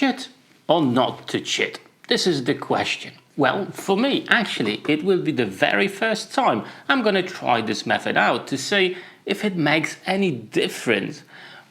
chit or not to chit? This is the question. Well, for me, actually, it will be the very first time I'm going to try this method out to see if it makes any difference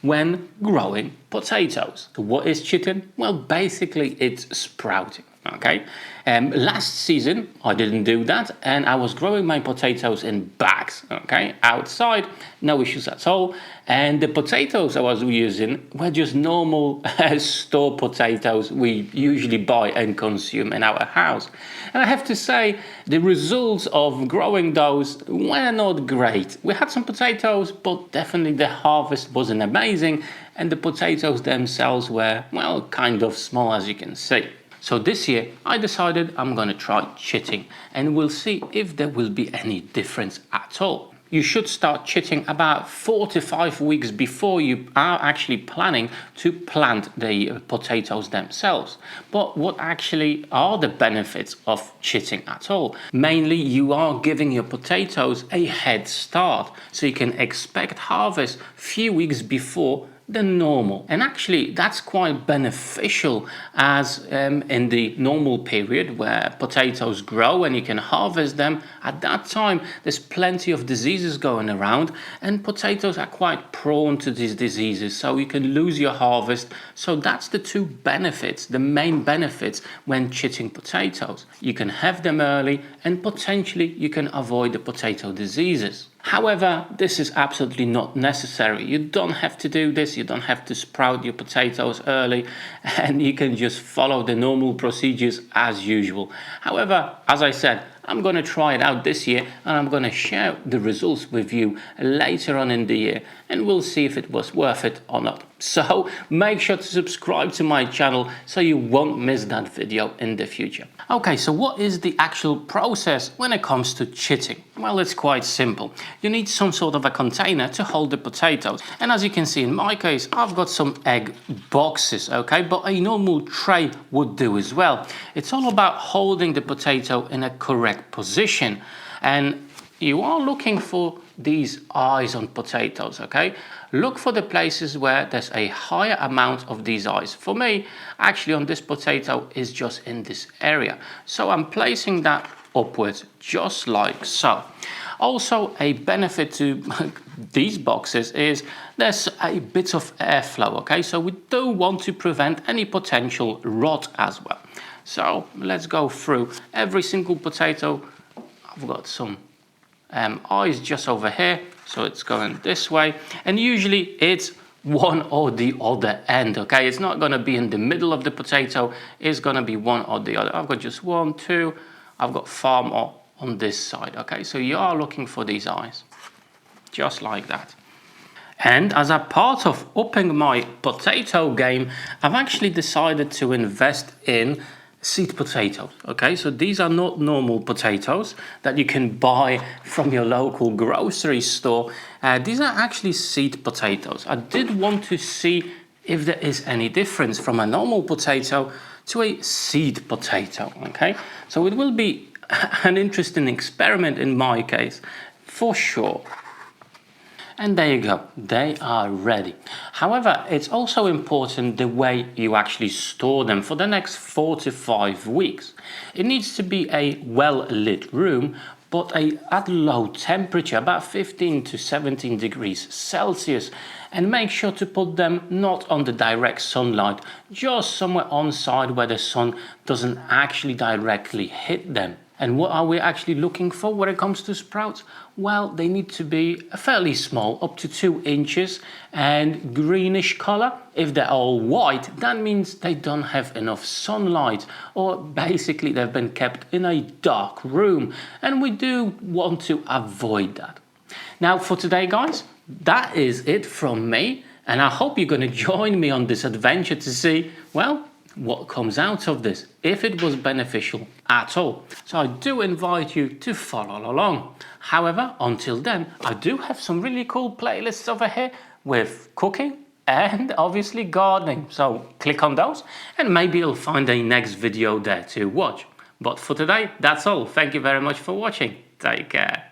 when growing potatoes. So what is chitting? Well, basically it's sprouting. Okay, last season I didn't do that and I was growing my potatoes in bags, okay, outside, no issues at all. And the potatoes I was using were just normal store potatoes we usually buy and consume in our house. And I have to say the results of growing those were not great. We had some potatoes, but definitely the harvest wasn't amazing and the potatoes themselves were, well, kind of small, as you can see. So this year I decided I'm going to try chitting and we'll see if there will be any difference at all. You should start chitting about 4 to 5 weeks before you are actually planning to plant the potatoes themselves. But what actually are the benefits of chitting at all? Mainly you are giving your potatoes a head start so you can expect harvest few weeks before than normal. And actually that's quite beneficial, as in the normal period where potatoes grow and you can harvest them, at that time there's plenty of diseases going around and potatoes are quite prone to these diseases, so you can lose your harvest. So that's the two benefits, the main benefits when chitting potatoes. You can have them early and potentially you can avoid the potato diseases. However, this is absolutely not necessary. You don't have to do this. You don't have to sprout your potatoes early and you can just follow the normal procedures as usual. However, as I said, I'm going to try it out this year and I'm going to share the results with you later on in the year and we'll see if it was worth it or not. So make sure to subscribe to my channel so you won't miss that video in the future. Okay, so what is the actual process when it comes to chitting? Well, it's quite simple. You need some sort of a container to hold the potatoes. And as you can see in my case, I've got some egg boxes, okay? But a normal tray would do as well. It's all about holding the potato in a correct position. And you are looking for these eyes on potatoes, okay? Look for the places where there's a higher amount of these eyes. For me, actually on this potato is just in this area. So I'm placing that upwards just like so. Also, a benefit to these boxes is there's a bit of airflow, okay? So we do want to prevent any potential rot as well. So let's go through every single potato. I've got some eyes just over here, so it's going this way, and usually it's one or the other end, okay? It's not going to be in the middle of the potato, it's going to be one or the other. I've got just 1, 2, I've got far more on this side, okay? So you are looking for these eyes just like that. And as a part of upping my potato game, I've actually decided to invest in seed potatoes, okay? So these are not normal potatoes that you can buy from your local grocery store. These are actually seed potatoes. I did want to see if there is any difference from a normal potato to a seed potato, okay? So it will be an interesting experiment in my case, for sure. And there you go, they are ready. However, it's also important the way you actually store them for the next 4 to 5 weeks. It needs to be a well-lit room, but at low temperature, about 15 to 17 degrees Celsius. And make sure to put them not on the direct sunlight, just somewhere on side where the sun doesn't actually directly hit them. And what are we actually looking for when it comes to sprouts? Well, they need to be fairly small, up to 2 inches, and greenish color. If they're all white, that means they don't have enough sunlight, or basically they've been kept in a dark room, and we do want to avoid that. Now for today, guys, that is it from me, and I hope you're going to join me on this adventure to see, well, what comes out of this, if it was beneficial at all. So I do invite you to follow along. However, until then, I do have some really cool playlists over here with cooking and obviously gardening. So click on those and maybe you'll find a next video there to watch. But for today, that's all. Thank you very much for watching. Take care.